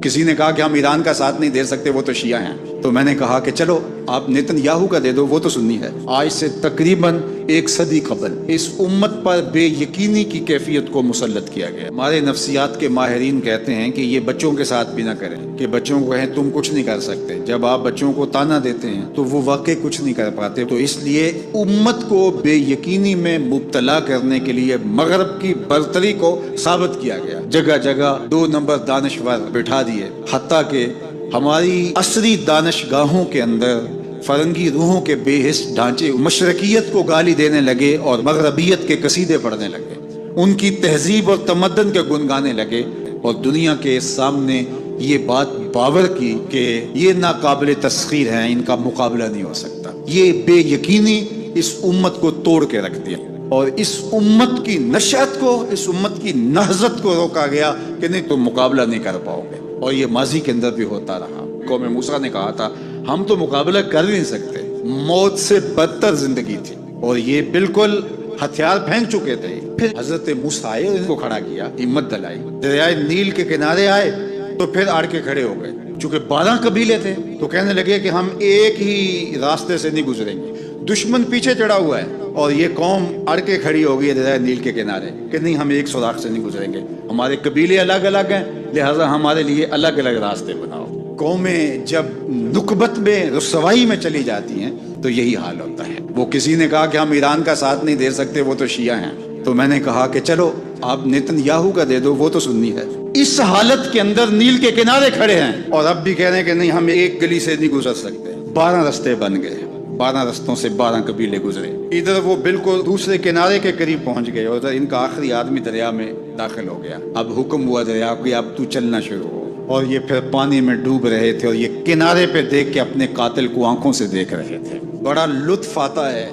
کسی نے کہا کہ ہم ایران کا ساتھ نہیں دے سکتے، وہ تو شیعہ ہیں۔ تو میں نے کہا کہ چلو آپ نیتن یاہو کا دے دو، وہ تو سنی ہے۔ آج سے تقریباً 1 صدی قبل اس امت پر بے یقینی کی کیفیت کو مسلط کیا گیا۔ ہمارے نفسیات کے ماہرین کہتے ہیں کہ یہ بچوں کے ساتھ بھی نہ کریں، کہ بچوں کو کہیں تم کچھ نہیں کر سکتے۔ جب آپ بچوں کو تانا دیتے ہیں تو وہ واقعی کچھ نہیں کر پاتے۔ تو اس لیے امت کو بے یقینی میں مبتلا کرنے کے لیے مغرب کی برتری کو ثابت کیا گیا۔ جگہ جگہ 2 نمبر دانشور بٹھا دیے، حتیٰ کہ ہماری عصری دانشگاہوں کے اندر فرنگی روحوں کے بے حس ڈھانچے مشرقیت کو گالی دینے لگے اور مغربیت کے قصیدے پڑھنے لگے، ان کی تہذیب اور تمدن کے گن گانے لگے، اور دنیا کے سامنے یہ بات باور کی کہ یہ ناقابل تسخیر ہیں، ان کا مقابلہ نہیں ہو سکتا۔ یہ بے یقینی اس امت کو توڑ کے رکھ دیا، اور اس امت کی نشأت کو، اس امت کی نہضت کو روکا گیا کہ نہیں تم مقابلہ نہیں کر پاؤ گے۔ اور یہ ماضی کے اندر بھی ہوتا رہا۔ قوم موسیٰ نے کہا تھا ہم تو مقابلہ کر نہیں سکتے، موت سے بدتر زندگی تھی، اور یہ بالکل ہتھیار پھینک چکے تھے۔ پھر حضرت موسیٰ آئے اور ان کو کھڑا کیا، ہمت دلائی، دریائے نیل کے کنارے آئے تو پھر آڑ کے کھڑے ہو گئے۔ چونکہ 12 قبیلے تھے تو کہنے لگے کہ ہم ایک ہی راستے سے نہیں گزریں گے، دشمن پیچھے چڑھا ہوا ہے اور یہ قوم اڑ کے کھڑی ہوگی ہے دریا نیل کے کنارے کہ نہیں ہم ایک سوراخ سے نہیں گزریں گے، ہمارے قبیلے الگ الگ ہیں، لہٰذا ہمارے لیے الگ الگ راستے بناؤ۔ قومیں جب نکبت میں رسوائی میں چلی جاتی ہیں تو یہی حال ہوتا ہے۔ وہ کسی نے کہا کہ ہم ایران کا ساتھ نہیں دے سکتے، وہ تو شیعہ ہیں۔ تو میں نے کہا کہ چلو آپ نیتن یاہو کا دے دو، وہ تو سنی ہے۔ اس حالت کے اندر نیل کے کنارے کھڑے ہیں اور اب بھی کہہ رہے ہیں کہ نہیں ہم ایک گلی سے نہیں گزر سکتے۔ 12 رستے بن گئے، 12 رستوں سے 12 قبیلے گزرے۔ ادھر وہ بالکل دوسرے کنارے کے قریب پہنچ گئے اور ادھر ان کا آخری آدمی دریا میں داخل ہو گیا۔ اب حکم ہوا دریا کو اب تو چلنا شروع ہو، اور یہ پھر پانی میں ڈوب رہے تھے اور یہ کنارے پہ دیکھ کے اپنے قاتل کو آنکھوں سے دیکھ رہے تھے۔ بڑا لطف آتا ہے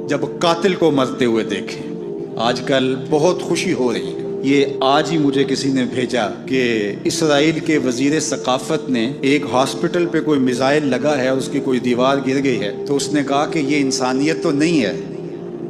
جب قاتل کو مرتے ہوئے دیکھیں۔ آج کل بہت خوشی ہو رہی ہے۔ یہ آج ہی مجھے کسی نے بھیجا کہ اسرائیل کے وزیر ثقافت نے ایک ہاسپٹل پہ کوئی میزائل لگا ہے اور اس کی کوئی دیوار گر گئی ہے، تو اس نے کہا کہ یہ انسانیت تو نہیں ہے۔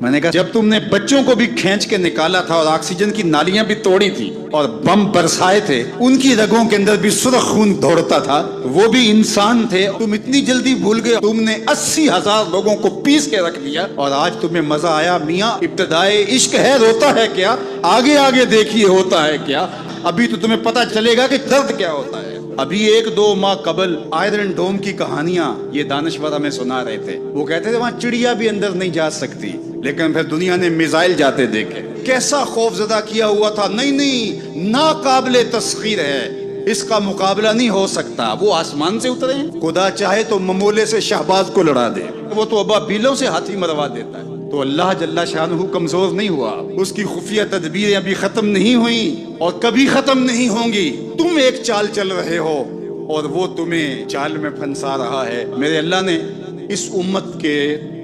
میں نے کہا جب تم نے بچوں کو بھی کھینچ کے نکالا تھا اور آکسیجن کی نالیاں بھی توڑی تھی اور بم برسائے تھے، ان کی رگوں کے اندر بھی سرخ خون دوڑتا تھا، وہ بھی انسان تھے، تم اتنی جلدی بھول گئے؟ تم نے 80,000 لوگوں کو پیس کے رکھ دیا اور آج تمہیں مزہ آیا؟ میاں ابتدائے عشق ہے، روتا ہے کیا؟ آگے آگے دیکھیے ہوتا ہے کیا؟ ابھی تو تمہیں پتہ چلے گا کہ درد کیا ہوتا ہے۔ ابھی 1-2 ماہ قبل آئرن ڈوم کی کہانیاں یہ دانشور ہمیں سنا رہے تھے۔ وہ کہتے تھے وہاں چڑیا بھی اندر نہیں جا سکتی، لیکن پھر دنیا نے میزائل جاتے دیکھے، کیسا خوف زدہ کیا ہوا تھا۔ نہیں ناقابل تسخیر ہے، اس کا مقابلہ نہیں ہو سکتا۔ وہ آسمان سے اترے ہیں، خدا چاہے تو ممولے سے شہباز کو لڑا دے، وہ تو ابابیلوں سے ہاتھی مروا دیتا ہے۔ تو اللہ جل شانہ کمزور نہیں ہوا، اس کی خفیہ تدبیریں ابھی ختم نہیں ہوئیں اور کبھی ختم نہیں ہوں گی۔ تم ایک چال چل رہے ہو اور وہ تمہیں چال میں پھنسا رہا ہے۔ میرے اللہ نے اس امت کے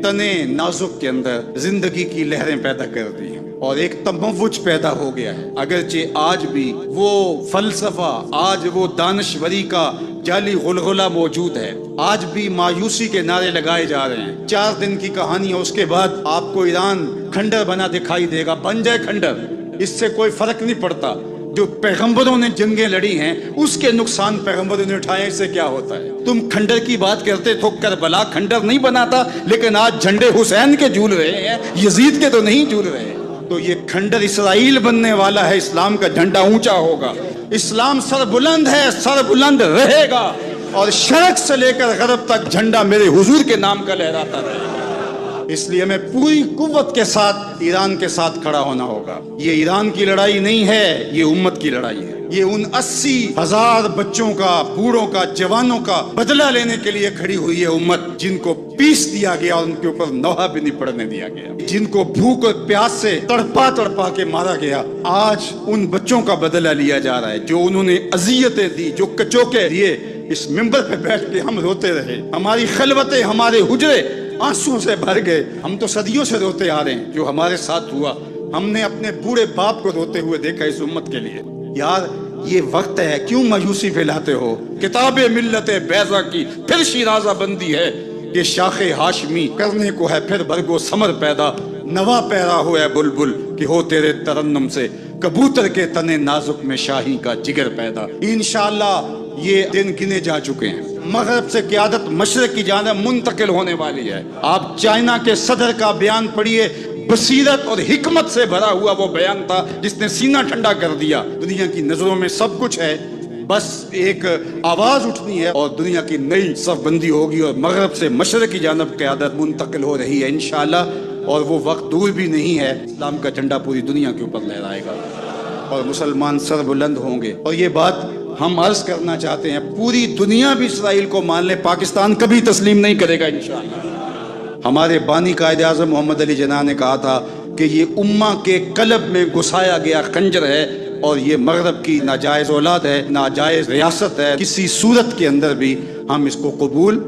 تنے نازک کے اندر زندگی کی لہریں پیدا کر دی ہیں اور ایک تموج پیدا ہو گیا ہے۔ اگرچہ آج بھی وہ فلسفہ، آج وہ دانشوری کا جعلی غلغلہ موجود ہے، آج بھی مایوسی کے نعرے لگائے جا رہے ہیں۔ 4 دن کی کہانی ہے، اس کے بعد آپ کو ایران کھنڈر بنا دکھائی دے گا، بن جائے کھنڈر، اس سے کوئی فرق نہیں پڑتا۔ جو پیغمبروں نے جنگیں لڑی ہیں اس کے نقصان پیغمبروں نے اٹھائے، اس سے کیا ہوتا ہے؟ تم کھنڈر کی بات کرتے تو کربلا کھنڈر نہیں بنا تھا، لیکن آج جھنڈے حسین کے جھول رہے ہیں، یزید کے تو نہیں جھول رہے۔ تو یہ کھنڈر اسرائیل بننے والا ہے، اسلام کا جھنڈا اونچا ہوگا، اسلام سر بلند ہے، سر بلند رہے گا، اور شرق سے لے کر غرب تک جھنڈا میرے حضور کے نام کا لہراتا رہے گا۔ اس لیے ہمیں پوری قوت کے ساتھ ایران کے ساتھ کھڑا ہونا ہوگا۔ یہ ایران کی لڑائی نہیں ہے، یہ امت کی لڑائی ہے۔ یہ ان 80,000 بچوں کا، بوڑھوں کا، جوانوں کا بدلہ لینے کے لیے کھڑی ہوئی ہے امت، جن کو پیس دیا گیا اور ان کے اوپر نوحہ بھی نہیں پڑنے دیا گیا، جن کو بھوک اور پیاس سے تڑپا تڑپا کے مارا گیا۔ آج ان بچوں کا بدلہ لیا جا رہا ہے جو انہوں نے اذیتیں دی، جو کچوکے دیے۔ اس ممبر پہ بیٹھ کے ہم روتے رہے، ہماری خلوتیں، ہمارے حجرے آنسوں سے بھر گئے۔ ہم تو صدیوں سے روتے آ رہے ہیں جو ہمارے ساتھ ہوا۔ ہم نے اپنے بوڑھے باپ کو روتے ہوئے دیکھا اس امت کے لیے۔ یار یہ وقت ہے، کیوں مایوسی پھیلاتے ہو؟ کتاب ملت بیضا کی پھر شیرازہ بندی ہے کہ شاخ ہاشمی کرنے کو ہے پھر برگو ثمر پیدا۔ نوا پیرا ہو ہے بلبل کہ ہو تیرے ترنم سے، کبوتر کے تنے نازک میں شاہی کا جگر پیدا۔ انشاءاللہ یہ دن گنے جا چکے ہیں. مغرب سے قیادت مشرق کی جانب منتقل ہونے والی ہے. آپ چائنا کے صدر کا بیان پڑھیے، بصیرت اور حکمت سے بھرا ہوا وہ بیان تھا جس نے سینہ ٹھنڈا کر دیا. دنیا کی نظروں میں سب کچھ ہے، بس ایک آواز اٹھنی ہے اور دنیا کی نئی صف بندی ہوگی اور مغرب سے مشرق کی جانب قیادت منتقل ہو رہی ہے انشاءاللہ. اور وہ وقت دور بھی نہیں ہے، اسلام کا جھنڈا پوری دنیا کے اوپر لہرائے گا اور مسلمان سر بلند ہوں گے. اور یہ بات ہم عرض کرنا چاہتے ہیں، پوری دنیا بھی اسرائیل کو مان لے، پاکستان کبھی تسلیم نہیں کرے گا انشاءاللہ. ہمارے بانی قائد اعظم محمد علی جناح نے کہا تھا کہ یہ امہ کے قلب میں گھسایا گیا خنجر ہے اور یہ مغرب کی ناجائز اولاد ہے، ناجائز ریاست ہے، کسی صورت کے اندر بھی ہم اس کو قبول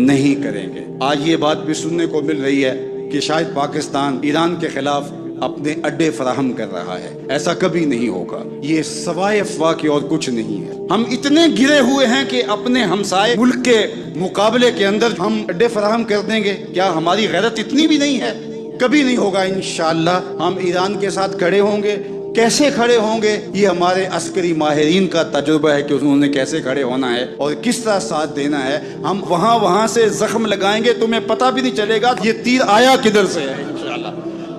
نہیں کریں گے. آج یہ بات بھی سننے کو مل رہی ہے کہ شاید پاکستان ایران کے خلاف اپنے اڈے فراہم کر رہا ہے. ایسا کبھی نہیں ہوگا، یہ سوائے افواہ کے اور کچھ نہیں ہے. ہم اتنے گرے ہوئے ہیں کہ اپنے ہمسائے ملک کے مقابلے کے اندر ہم اڈے فراہم کر دیں گے. کیا ہماری غیرت اتنی بھی نہیں ہے؟ کبھی نہیں ہوگا انشاءاللہ. ہم ایران کے ساتھ کھڑے ہوں گے. کیسے کھڑے ہوں گے؟ یہ ہمارے عسکری ماہرین کا تجربہ ہے کہ انہوں نے کیسے کھڑے ہونا ہے اور کس طرح ساتھ دینا ہے. ہم وہاں سے زخم لگائیں گے، تمہیں پتہ بھی نہیں چلے گا یہ تیر آیا کدھر سے ہے انشاءاللہ.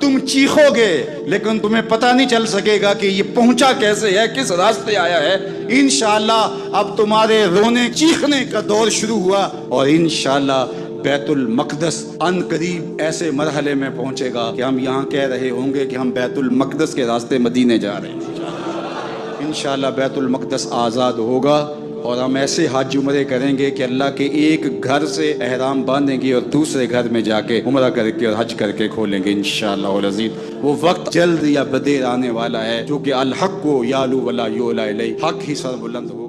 تم چیخو گے لیکن تمہیں پتہ نہیں چل سکے گا کہ یہ پہنچا کیسے ہے، کس راستے آیا ہے. انشاءاللہ اب تمہارے رونے چیخنے کا دور شروع ہوا اور انشاءاللہ بیت المقدس ان قریب ایسے مرحلے میں پہنچے گا کہ ہم یہاں کہہ رہے ہوں گے کہ ہم بیت المقدس کے راستے مدینے جا رہے ہیں. انشاءاللہ بیت المقدس آزاد ہوگا اور ہم ایسے حج عمرے کریں گے کہ اللہ کے ایک گھر سے احرام باندھیں گے اور دوسرے گھر میں جا کے عمرہ کر کے اور حج کر کے کھولیں گے انشاءاللہ العزیز. وہ وقت جلد یا بدیر آنے والا ہے جو کہ الحق کو یالو ولا یولا الیہ، حق ہی سر بلند ہو